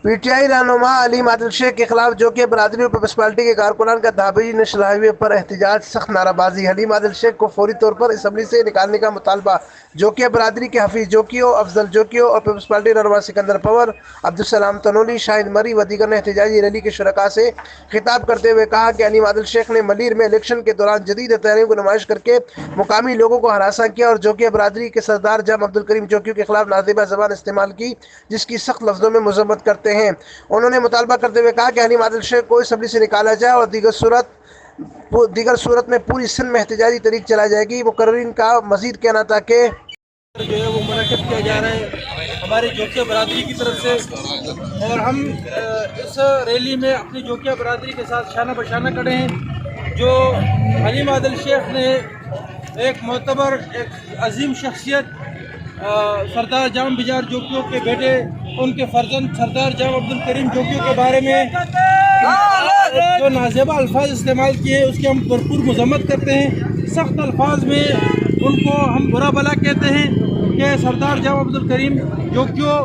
PTI रहनुमा अलीम आदिल शेख के खिलाफ जोकिया बरादरी और पीपल्स पार्टी के कारकुनान का धाबी नेशनल हाईवे पर एहतजाज, सख्त नाराबाजी। अलीम आदिल शेख को फौरी तौर पर असम्बली से निकालने का मुतालबा। जोकिया बरादरी के हफीज जोकियो, अफजल जोकियो और पीपल्स पार्टी रहनुमा सिकंदर पंवर, अब्दुल सलाम तनोली, शाहिद मरी व दीगर ने एहतजाजी रैली के शुरका से खिताब करते हुए कहा कि अलीम आदिल शेख ने मलीर में इलेक्शन के दौरान जदीद हथियारों की नुमाइश करके मुकामी लोगों को हरासा किया और जोकिया बरादरी के सरदार जाम अब्दुल करीम जोकियो के खिलाफ नाजेबा जबान इस्तेमाल की, जिसकी सख्त लफ्जों में मजम्मत करते हैं। उन्होंने मुतालबा करते हुए कहा कि अलीम आदिल शेख को असम्बली से निकाला जाए और दीगर सूरत में पूरी सिंध में एहतजाजी तहरीक चलाई जाएगी। मुकर्रीन का मजीद कहना था कि जो है वो मुनक़िद किया जा रहा है हमारी जोकिया बरादरी की तरफ से, और हम इस रैली में अपनी जोकिया बरादरी के साथ शाना बशाना खड़े हैं। जो अलीम आदिल शेख ने एक मोतबर, एक अजीम शख्सियत सरदार जाम बिजार जोकियों के बेटे, उनके फर्जंद सरदार जाम अब्दुल करीम जोकियों के बारे में जो नाजेबा अल्फाज इस्तेमाल किए उसकी हम भरपूर मजम्मत करते हैं। सख्त अल्फाज में उनको हम बुरा भला कहते हैं कि सरदार जाम अब्दुल करीम जोकियों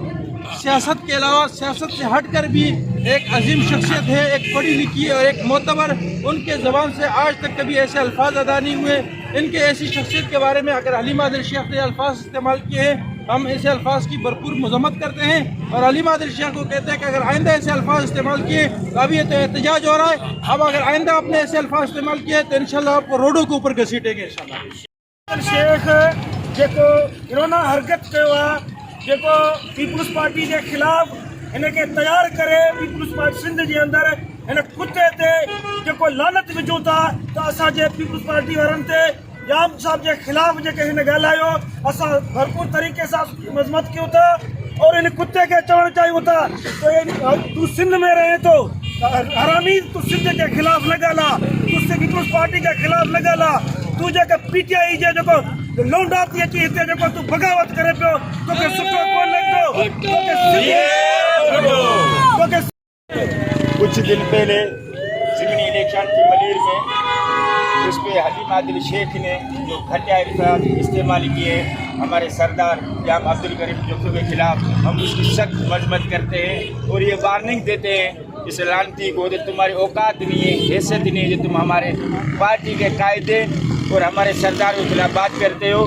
सियासत के अलावा सियासत से हट कर भी एक अजीम शख्सियत है, एक पढ़ी लिखी और एक मोतबर। उनके ज़बान से आज तक कभी ऐसे अल्फाज अदा नहीं हुए। इनके ऐसी शख्सियत के बारे में अगर अलीम आदिल शेख ने अल्फाज इस्तेमाल किए हैं, हम ऐसे अल्फाज की भरपूर मजम्मत करते हैं और अलीम आदिल शेख को कहते हैं कि अगर आइंदा ऐसे अल्फाज इस्तेमाल किए तो अभी ये तो एहतजाज हो रहा है, अब अगर आइंदा आपने ऐसे अल्फाज इस्तेमाल किए तो इंशाल्लाह आपको रोडों के ऊपर घसीटेंगे इंशाल्लाह। शेख जेको इन्होंने हरकत कयो आहे, जेको पीपल्स पार्टी के खिलाफ इनके तैयार करे, पीपल्स पार्टी सिंध के अंदर इन कुत्ते ते जेको लानत विझूं था तो असांजे पीपल्स पार्टी वारनि ते जाम साहब के खिलाफ जेके हिन ॻाल्हायो असां भरपूर तरीक़े सां मज़म्मत कयूं था और इन कुत्ते के चवणु चाहियूं था तो तू सिंध में रहे तो हरामी, तू सिंध के खिलाफ न ॻाल्हा, तू पीपल्स पार्टी के खिलाफ न ॻाल्हा, तू जेके पीटीआई जे जेको लौंडा थी अची हिते जेको तू बगावत करे पियो, तोखे सुठो कोन लॻंदो। कुछ दिन पहले ज़िमनी इलेक्शन की मलीर में उस पर अलीम आदिल शेख ने जो घटिया अल्फाज इस्तेमाल किए हमारे सरदार जाम अब्दुल करीम जोकियों के खिलाफ, हम उसकी सख्त मजम्मत करते हैं और ये वार्निंग देते हैं इस लानती को कि तुम्हारी औकात नहीं है, हैसियत नहीं है, जो तुम हमारे पार्टी के कायदे और हमारे सरदार के खिलाफ बात करते हो।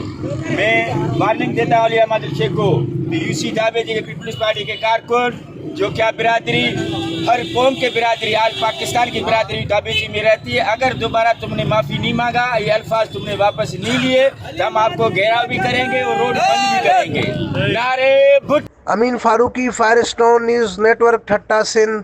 मैं वार्निंग देता हूँ अलीम आदिल शेख को, यूसी दावे जी के पीपल्स पार्टी के कारकुन जो क्या बिरादरी, हर कौम के बिरादरी, आज पाकिस्तान की बिरादरी दाबेजी में रहती है। अगर दोबारा तुमने माफ़ी नहीं मांगा, ये अल्फाज तुमने वापस नहीं लिए तो हम आपको घेराव भी करेंगे और रोड बंद भी करेंगे। नारे भुट। अमीन फारूकी, फायरस्टोन न्यूज़ नेटवर्क, ठट्टा सिंध।